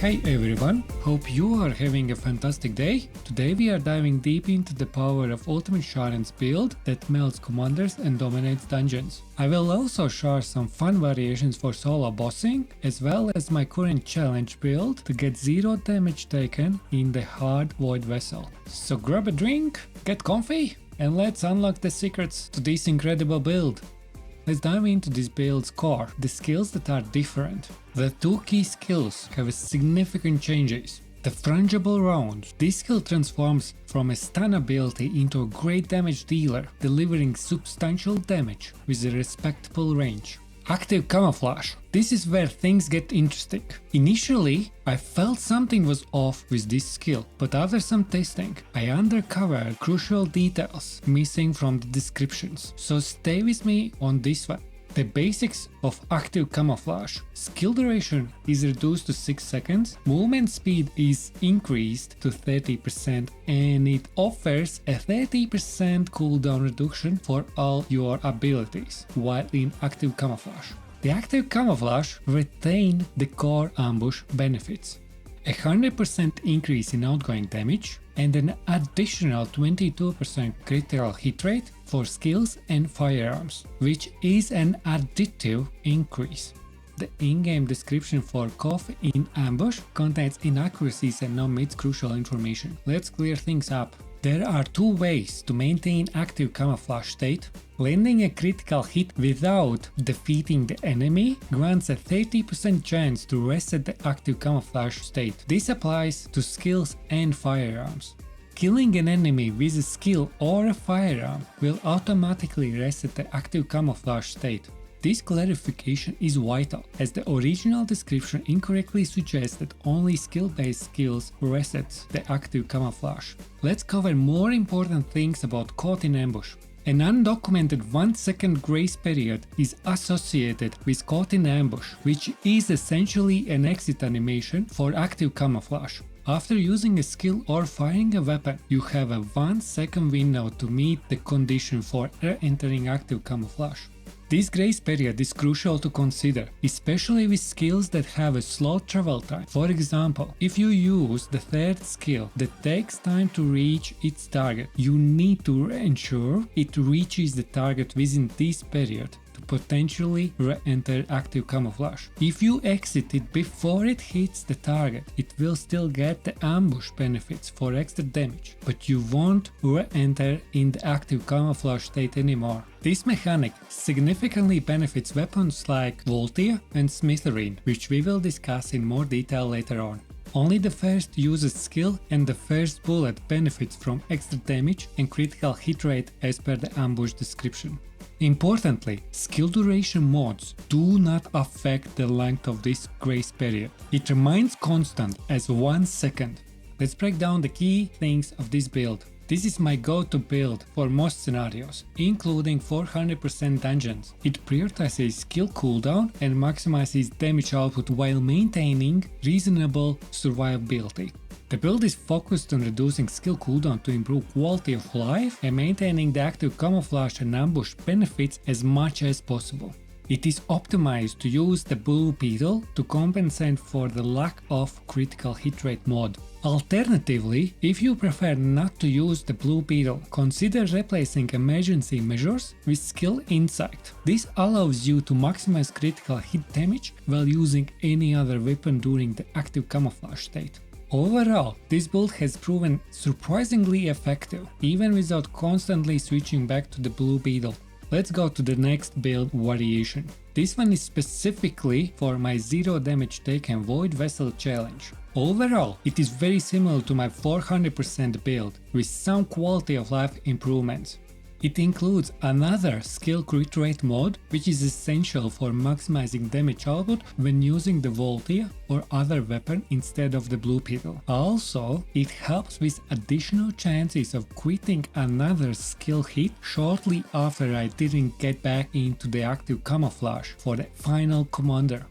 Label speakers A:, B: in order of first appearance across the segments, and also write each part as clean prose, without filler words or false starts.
A: Hey everyone, hope you are having a fantastic day. Today we are diving deep into the power of ultimate Sharen's build that melts commanders and dominates dungeons. I will also share some fun variations for solo bossing, as well as my current challenge build to get 0 damage taken in the hard void vessel. So grab a drink, get comfy, and let's unlock the secrets to this incredible build. Let's dive into this build's core, the skills that are different. The 2 key skills have significant changes. The Fungible Round. This skill transforms from a stun ability into a great damage dealer, delivering substantial damage with a respectable range. Active Camouflage. This is where things get interesting. Initially, I felt something was off with this skill, but after some testing, I uncovered crucial details missing from the descriptions, so stay with me on this one. The basics of Active Camouflage. Skill duration is reduced to 6 seconds, movement speed is increased to 30%, and it offers a 30% cooldown reduction for all your abilities while in Active Camouflage. The Active Camouflage retains the core ambush benefits. 100% increase in outgoing damage and an additional 22% critical hit rate for skills and firearms, which is an additive increase. The in-game description for KOF in ambush contains inaccuracies and omits crucial information. Let's clear things up. There are 2 ways to maintain active camouflage state. Landing a critical hit without defeating the enemy grants a 30% chance to reset the active camouflage state. This applies to skills and firearms. Killing an enemy with a skill or a firearm will automatically reset the active camouflage state. This clarification is vital, as the original description incorrectly suggests that only skill-based skills resets the active camouflage. Let's cover more important things about Caught in Ambush. An undocumented 1-second grace period is associated with Caught in Ambush, which is essentially an exit animation for active camouflage. After using a skill or firing a weapon, you have a 1-second window to meet the condition for entering active camouflage. This grace period is crucial to consider, especially with skills that have a slow travel time. For example, if you use the 3rd skill that takes time to reach its target, you need to ensure it reaches the target within this period to potentially re-enter active camouflage. If you exit it before it hits the target, it will still get the ambush benefits for extra damage, but you won't re-enter in the active camouflage state anymore. This mechanic significantly benefits weapons like Voltia and Smithereens, which we will discuss in more detail later on. Only the first user's skill and the first bullet benefits from extra damage and critical hit rate as per the ambush description. Importantly, skill duration mods do not affect the length of this grace period. It remains constant as 1 second. Let's break down the key things of this build. This is my go-to build for most scenarios, including 400% dungeons. It prioritizes skill cooldown and maximizes damage output while maintaining reasonable survivability. The build is focused on reducing skill cooldown to improve quality of life and maintaining the active camouflage and ambush benefits as much as possible. It is optimized to use the blue Beetle to compensate for the lack of critical hit rate mod. Alternatively, if you prefer not to use the blue Beetle, consider replacing emergency measures with skill insight. This allows you to maximize critical hit damage while using any other weapon during the active camouflage state. Overall, this build has proven surprisingly effective, even without constantly switching back to the blue Beetle. Let's go to the next build variation. This one is specifically for my 0 damage taken void vessel challenge. Overall, it is very similar to my 400% build, with some quality of life improvements. It includes another skill crit rate mod, which is essential for maximizing damage output when using the Voltia or other weapon instead of the blue Beetle. Also, it helps with additional chances of quitting another skill hit shortly after I didn't get back into the active camouflage for the final commander.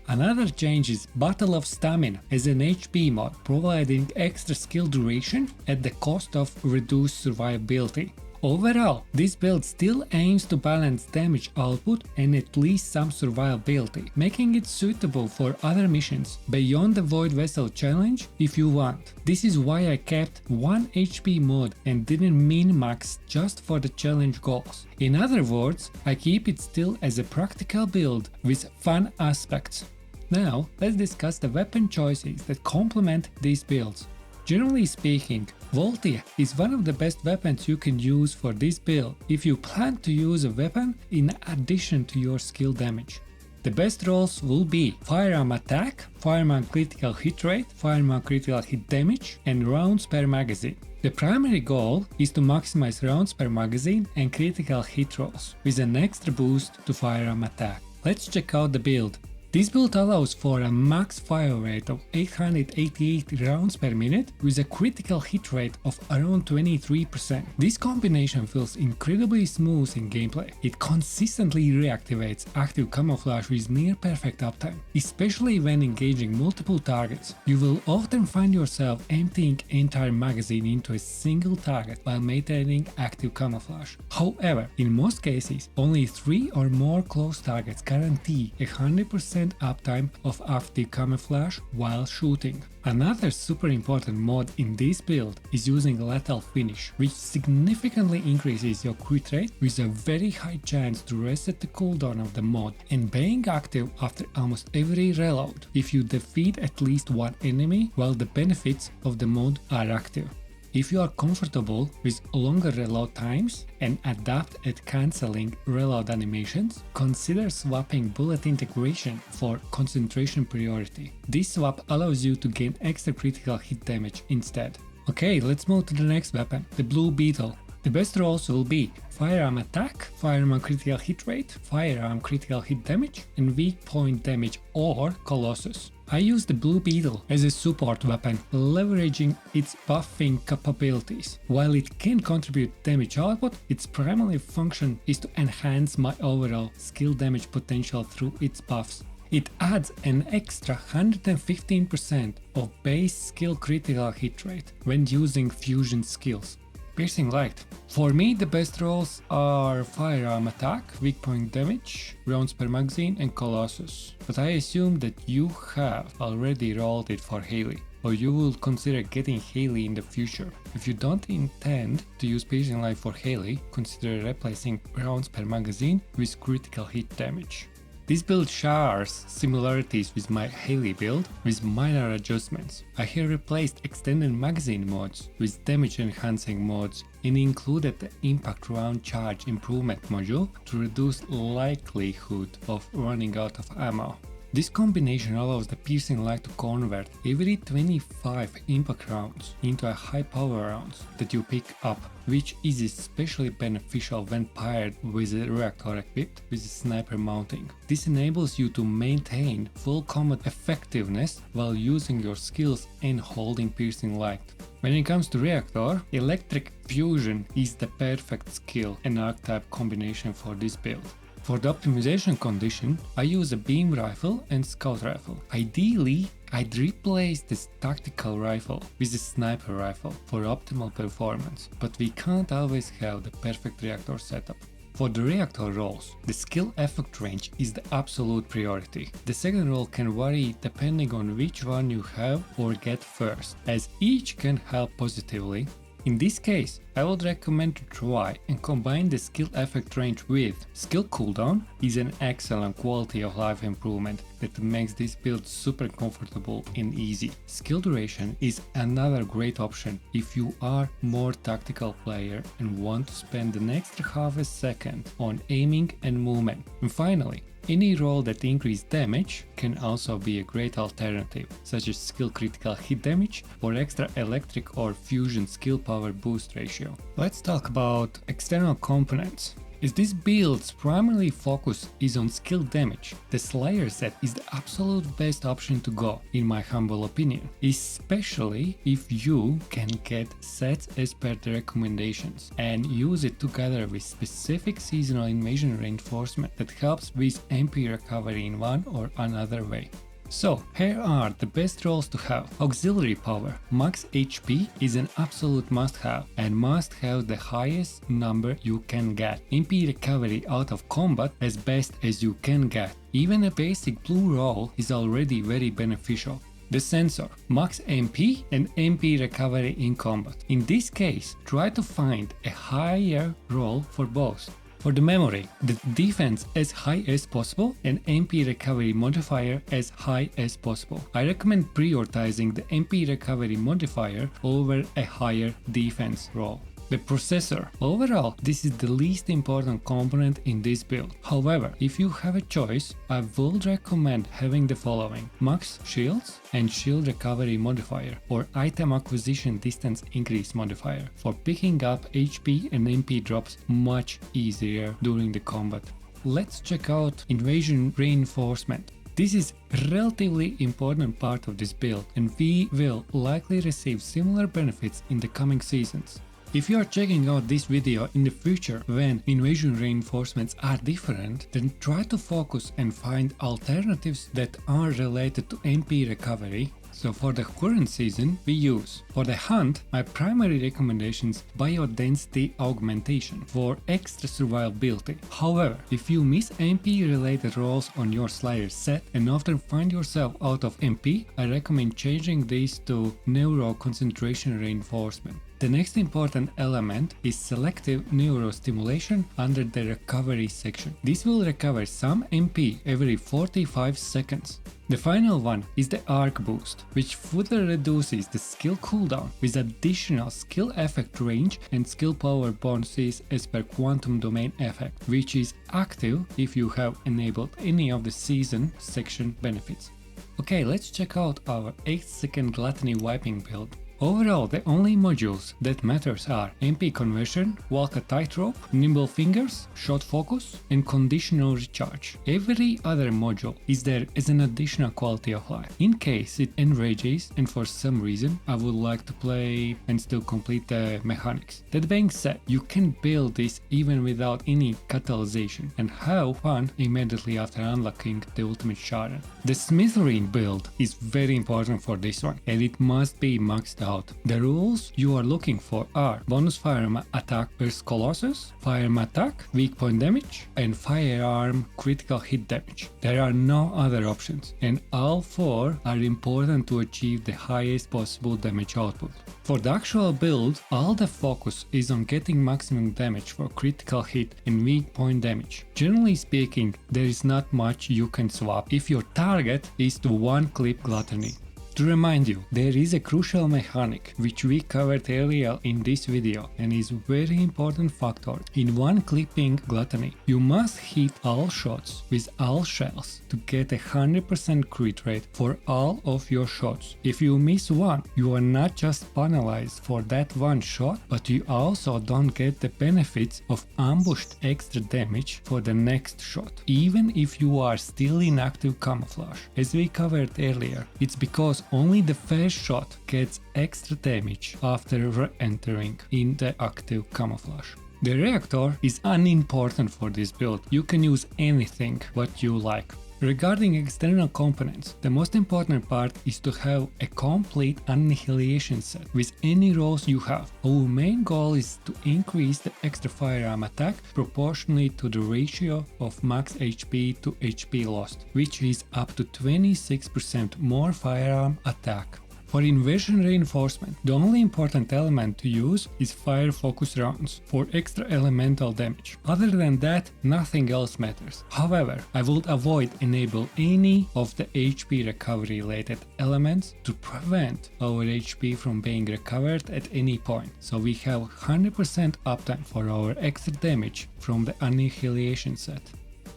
A: Another change is Battle of Stamina as an HP mod, providing extra skill duration at the cost of reduced survivability. Overall, this build still aims to balance damage output and at least some survivability, making it suitable for other missions beyond the Void Vessel challenge if you want. This is why I kept 1 HP mod and didn't min-max just for the challenge goals. In other words, I keep it still as a practical build with fun aspects. Now, let's discuss the weapon choices that complement these builds. Generally speaking, Voltia is one of the best weapons you can use for this build if you plan to use a weapon in addition to your skill damage. The best rolls will be firearm attack, firearm critical hit rate, firearm critical hit damage, and rounds per magazine. The primary goal is to maximize rounds per magazine and critical hit rolls, with an extra boost to firearm attack. Let's check out the build. This build allows for a max fire rate of 888 rounds per minute with a critical hit rate of around 23%. This combination feels incredibly smooth in gameplay. It consistently reactivates active camouflage with near perfect uptime, especially when engaging multiple targets. You will often find yourself emptying entire magazine into a single target while maintaining active camouflage. However, in most cases, only 3 or more close targets guarantee 100% uptime of active camouflage while shooting. Another super important mod in this build is using lethal finish, which significantly increases your crit rate with a very high chance to reset the cooldown of the mod and being active after almost every reload if you defeat at least one enemy while the benefits of the mod are active. If you are comfortable with longer reload times and adept at cancelling reload animations, consider swapping bullet integration for concentration priority. This swap allows you to gain extra critical hit damage instead. Okay, let's move to the next weapon, the blue Beetle. The best rolls will be firearm attack, firearm critical hit rate, firearm critical hit damage, and weak point damage or Colossus. I use the blue Beetle as a support weapon, leveraging its buffing capabilities. While it can contribute damage output, its primary function is to enhance my overall skill damage potential through its buffs. It adds an extra 115% of base skill critical hit rate when using fusion skills. Piercing light. For me, the best rolls are firearm attack, weak point damage, rounds per magazine, and Colossus. But I assume that you have already rolled it for Haley, or you will consider getting Haley in the future. If you don't intend to use piercing light for Haley, consider replacing rounds per magazine with critical hit damage. This build shares similarities with my Haley build with minor adjustments. I have replaced extended magazine mods with damage enhancing mods and included the impact round charge improvement module to reduce likelihood of running out of ammo. This combination allows the piercing light to convert every 25 impact rounds into a high power rounds that you pick up, which is especially beneficial when paired with a reactor equipped with a sniper mounting. This enables you to maintain full combat effectiveness while using your skills and holding piercing light. When it comes to reactor, electric fusion is the perfect skill and archetype combination for this build. For the optimization condition, I use a beam rifle and scout rifle. Ideally, I'd replace this tactical rifle with a sniper rifle for optimal performance, but we can't always have the perfect reactor setup. For the reactor rolls, the skill effect range is the absolute priority. The second roll can vary depending on which one you have or get first, as each can help positively. In this case, I would recommend to try and combine the skill effect range with skill cooldown is an excellent quality of life improvement that makes this build super comfortable and easy. Skill duration is another great option if you are more tactical player and want to spend an extra half a second on aiming and movement. And finally, any roll that increases damage can also be a great alternative, such as skill critical hit damage or extra electric or fusion skill power boost ratio. Let's talk about external components. As this build's primary focus is on skill damage, the Slayer set is the absolute best option to go, in my humble opinion, especially if you can get sets as per the recommendations and use it together with specific seasonal invasion reinforcement that helps with MP recovery in one or another way. So here are the best roles to have. Auxiliary power. Max HP is an absolute must-have and must have the highest number you can get. MP recovery out of combat as best as you can get. Even a basic blue role is already very beneficial. The sensor, max MP and MP recovery in combat. In this case, try to find a higher role for both. For the memory, the defense as high as possible and MP recovery modifier as high as possible. I recommend prioritizing the MP recovery modifier over a higher defense role. The processor. Overall, this is the least important component in this build. However, if you have a choice, I would recommend having the following: max shields and shield recovery modifier, or item acquisition distance increase modifier for picking up HP and MP drops much easier during the combat. Let's check out invasion reinforcement. This is a relatively important part of this build, and we will likely receive similar benefits in the coming seasons. If you are checking out this video in the future when invasion reinforcements are different, then try to focus and find alternatives that are related to MP recovery. So for the current season, we use, for the hunt, my primary recommendations biodensity augmentation for extra survivability. However, if you miss MP related roles on your Slayer set and often find yourself out of MP, I recommend changing these to neuro concentration reinforcement. The next important element is selective neurostimulation under the recovery section. This will recover some MP every 45 seconds. The final one is the arc boost, which further reduces the skill cooldown with additional skill effect range and skill power bonuses as per quantum domain effect, which is active if you have enabled any of the season section benefits. Okay, let's check out our 8-second gluttony wiping build. Overall, the only modules that matters are MP conversion, walk a tightrope, nimble fingers, shot focus, and conditional recharge. Every other module is there as an additional quality of life, in case it enrages and for some reason I would like to play and still complete the mechanics. That being said, you can build this even without any catalyzation and have fun immediately after unlocking the ultimate Sharen. The Smithereens build is very important for this one, and it must be maxed out. The rules you are looking for are bonus firearm attack versus Colossus, firearm attack, weak point damage, and firearm critical hit damage. There are no other options, and all four are important to achieve the highest possible damage output. For the actual build, all the focus is on getting maximum damage for critical hit and weak point damage. Generally speaking, there is not much you can swap if your target is to one-clip gluttony. To remind you, there is a crucial mechanic which we covered earlier in this video and is very important factor in one-clipping gluttony. You must hit all shots with all shells to get a 100% crit rate for all of your shots. If you miss one, you are not just penalized for that one shot, but you also don't get the benefits of ambushed extra damage for the next shot, even if you are still in active camouflage. As we covered earlier, it's because only the first shot gets extra damage after re-entering in the active camouflage. The reactor is unimportant for this build. You can use anything what you like. Regarding external components, the most important part is to have a complete annihilation set with any roles you have. Our main goal is to increase the extra firearm attack proportionally to the ratio of max HP to HP lost, which is up to 26% more firearm attack. For invasion reinforcement, the only important element to use is fire focus rounds for extra elemental damage. Other than that, nothing else matters. However, I would avoid enable any of the HP recovery related elements to prevent our HP from being recovered at any point, so we have 100% uptime for our extra damage from the annihilation set.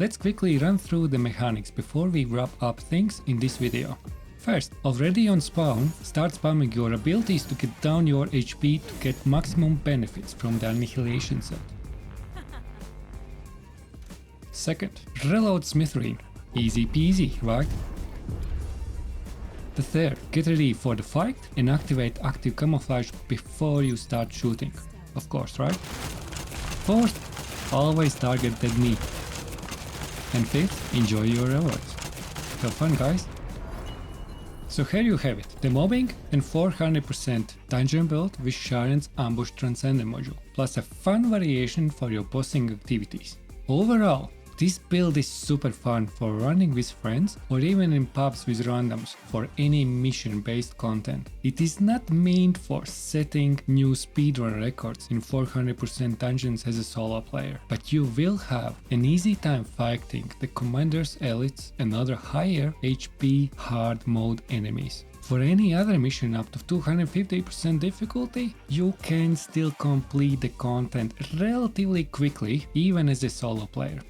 A: Let's quickly run through the mechanics before we wrap up things in this video. First, already on spawn, start spamming your abilities to get down your HP to get maximum benefits from the annihilation set. Second, reload Smithereen. Easy peasy, right? The third, get ready for the fight and activate active camouflage before you start shooting. Of course, right? Fourth, always target dead meat. And fifth, enjoy your rewards. Have fun, guys! So here you have it, the mobbing and 400% dungeon build with Sharen's Ambush Transcendent module, plus a fun variation for your bossing activities. Overall, this build is super fun for running with friends or even in pubs with randoms for any mission-based content. It is not meant for setting new speedrun records in 400% dungeons as a solo player, but you will have an easy time fighting the Commander's elites and other higher HP hard mode enemies. For any other mission up to 250% difficulty, you can still complete the content relatively quickly even as a solo player.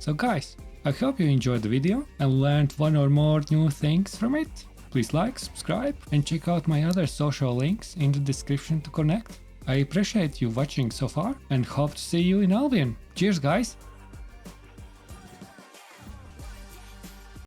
A: So guys, I hope you enjoyed the video and learned one or more new things from it. Please like, subscribe and check out my other social links in the description to connect. I appreciate you watching so far and hope to see you in Albion. Cheers guys!